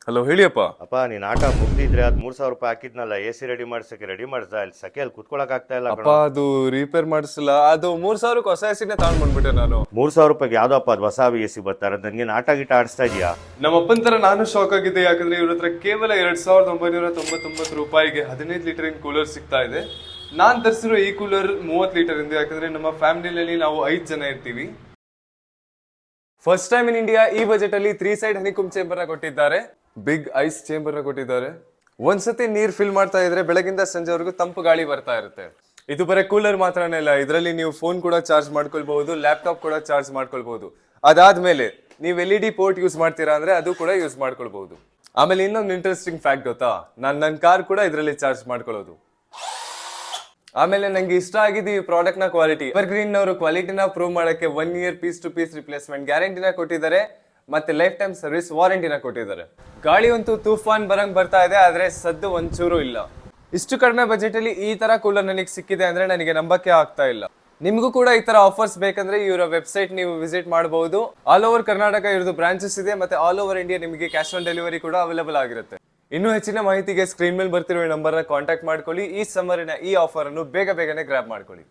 Hello ಹೇಳಿಯಪ್ಪ. ಅಪ್ಪ ನೀನ್ ಆಟ ಮುಗ್ದಿದ್ರೆ ಅದ್ 3,000 ರೂಪಾಯಿ ಹಾಕಿದ್ನಲ್ಲ AC ರೆಡಿ ಮಾಡ್ಸಕ್ಕೆ ರೆಡಿ ಮಾಡ್ದ ಅಲ್ಲಿ ಸೆಕೆಯಲ್ಲಿ ಕುತ್ಕೊಳಕ್ ಆಗ್ತಾ ಇಲ್ಲ ಅಪ್ಪ ಅದು ರಿಪೇರ್ ಮಾಡಿಸಲ್ಲ, ಅದು 3,000ಕ್ಕೆ ಹೊಸ ಎಸಿನೇ ತಗೊಂಡ್ ಬಂದ್ಬಿಟ್ಟೆ ನಾನು. 3,000 ರೂಪಾಯಿಗೆ ಯಾವ್ದಪ್ಪ ಅದು ಹೊಸ AC ಬರ್ತಾರೆ ನನ್ಗೆ ಆಟ ಗಿಟ ಆಡಿಸ್ತಾ ಇದೀಯಾ? ನಮ್ಮ ಅಪ್ಪನ ತರ ನಾನು ಶಾಕ್ ಆಗಿದ್ದೆ, ಯಾಕಂದ್ರೆ ಇವ್ರ ಹತ್ರ ಕೇವಲ 2,999 ರೂಪಾಯಿಗೆ 15 ಲೀಟರ್ ಕೂಲರ್ ಸಿಗ್ತಾ ಇದೆ. ನಾನ್ ತರಿಸಿರೋ ಈ ಕೂಲರ್ 30 ಲೀಟರ್ ಇಂದ, ಯಾಕಂದ್ರೆ ನಮ್ಮ ಫ್ಯಾಮಿಲಿಯಲ್ಲಿ ನಾವು 5 ಜನ ಇರ್ತೀವಿ. ಫಸ್ಟ್ ಟೈಮ್ ಇನ್ ಇಂಡಿಯಾ ಈ ಬಜೆಟ್ ಅಲ್ಲಿ 3 ಸೈಡ್ ಹನಿಕುಂಬ್ ಚೇಂಬರ್ ನ ಕೊಟ್ಟಿದ್ದಾರೆ, ಬಿಗ್ ಐಸ್ ಚೇಂಬರ್ ನ ಕೊಟ್ಟಿದ್ದಾರೆ. ಒಂದ್ಸತಿ ನೀರ್ ಫಿಲ್ ಮಾಡ್ತಾ ಇದ್ರೆ ಬೆಳಗಿಂದ ಸಂಜೆವರೆಗೂ ತಂಪು ಗಾಳಿ ಬರ್ತಾ ಇರುತ್ತೆ. ಇದು ಬರೀ ಕೂಲರ್ ಮಾತ್ರನೇ ಅಲ್ಲ, ಇದರಲ್ಲಿ ನೀವು ಫೋನ್ ಕೂಡ ಚಾರ್ಜ್ ಮಾಡ್ಕೊಳ್ಬಹುದು, ಲ್ಯಾಪ್ಟಾಪ್ ಕೂಡ ಚಾರ್ಜ್ ಮಾಡ್ಕೊಳ್ಬಹುದು. ಅದಾದ್ಮೇಲೆ ನೀವು LED ಪೋರ್ಟ್ ಯೂಸ್ ಮಾಡ್ತೀರಾ ಅಂದ್ರೆ ಅದು ಕೂಡ ಯೂಸ್ ಮಾಡ್ಕೊಳ್ಬಹುದು. ಆಮೇಲೆ ಇನ್ನೊಂದು ಇಂಟ್ರೆಸ್ಟಿಂಗ್ ಫ್ಯಾಕ್ಟ್ ಗೊತ್ತಾ, ನನ್ನ ಕಾರ್ ಕೂಡ ಇದರಲ್ಲಿ ಚಾರ್ಜ್ ಮಾಡ್ಕೊಳ್ಳೋದು. ಆಮೇಲೆ ನಂಗೆ ಇಷ್ಟ ಆಗಿದ್ದು ಈ ಪ್ರಾಡಕ್ಟ್ ನ ಕ್ವಾಲಿಟಿ. ಎವರ್ಗ್ರೀನ್ ಅವರು ಕ್ವಾಲಿಟಿನ ಪ್ರೂವ್ ಮಾಡಕ್ಕೆ 1 year piece to piece replacement ಗ್ಯಾರಂಟಿನ ಕೊಟ್ಟಿದ್ದಾರೆ, ಮತ್ತೆ ಲೈಫ್ ಟೈಮ್ ಸರ್ವಿಸ್ ವಾರಂಟಿನ ಕೊಟ್ಟಿದ್ದಾರೆ. ಗಾಳಿ ಅಂತೂ ತೂಫಾನ್ ಬರಂಗ್ ಬರ್ತಾ ಇದೆ, ಆದ್ರೆ ಸದ್ದು ಒಂಚೂರು ಇಲ್ಲ. ಇಷ್ಟು ಕಡಿಮೆ ಬಜೆಟ್ ಅಲ್ಲಿ ಈ ತರ ಕೂಲರ್ ನನಗೆ ಸಿಕ್ಕಿದೆ ಅಂದ್ರೆ ನನಗೆ ನಂಬಕ್ಕೆ ಆಗ್ತಾ ಇಲ್ಲ. ನಿಮಗೂ ಕೂಡ ಈ ತರ ಆಫರ್ಸ್ ಬೇಕಂದ್ರೆ ಇವರ ವೆಬ್ಸೈಟ್ ನೀವು ವಿಸಿಟ್ ಮಾಡಬಹುದು. ಆಲ್ ಓವರ್ ಕರ್ನಾಟಕ ಇವ್ರದ್ದು ಬ್ರಾಂಚಸ್ ಇದೆ, ಮತ್ತೆ ಆಲ್ ಓವರ್ ಇಂಡಿಯಾ ನಿಮಗೆ ಕ್ಯಾಶ್ ಆನ್ ಡೆಲಿವರಿ ಕೂಡ ಅವೈಲೇಬಲ್ ಆಗಿರುತ್ತೆ. ಇನ್ನೂ ಹೆಚ್ಚಿನ ಮಾಹಿತಿಗೆ ಸ್ಕ್ರೀನ್ ಮೇಲೆ ಬರ್ತಿರೋ ನಂಬರ್ ನ ಕಾಂಟ್ಯಾಕ್ಟ್ ಮಾಡ್ಕೊಳ್ಳಿ. ಈ ಸಮ್ಮರಿನ ಈ ಆಫರ್ ಅನ್ನು ಬೇಗನೆ ಗ್ರಾಬ್ ಮಾಡ್ಕೊಳ್ಳಿ.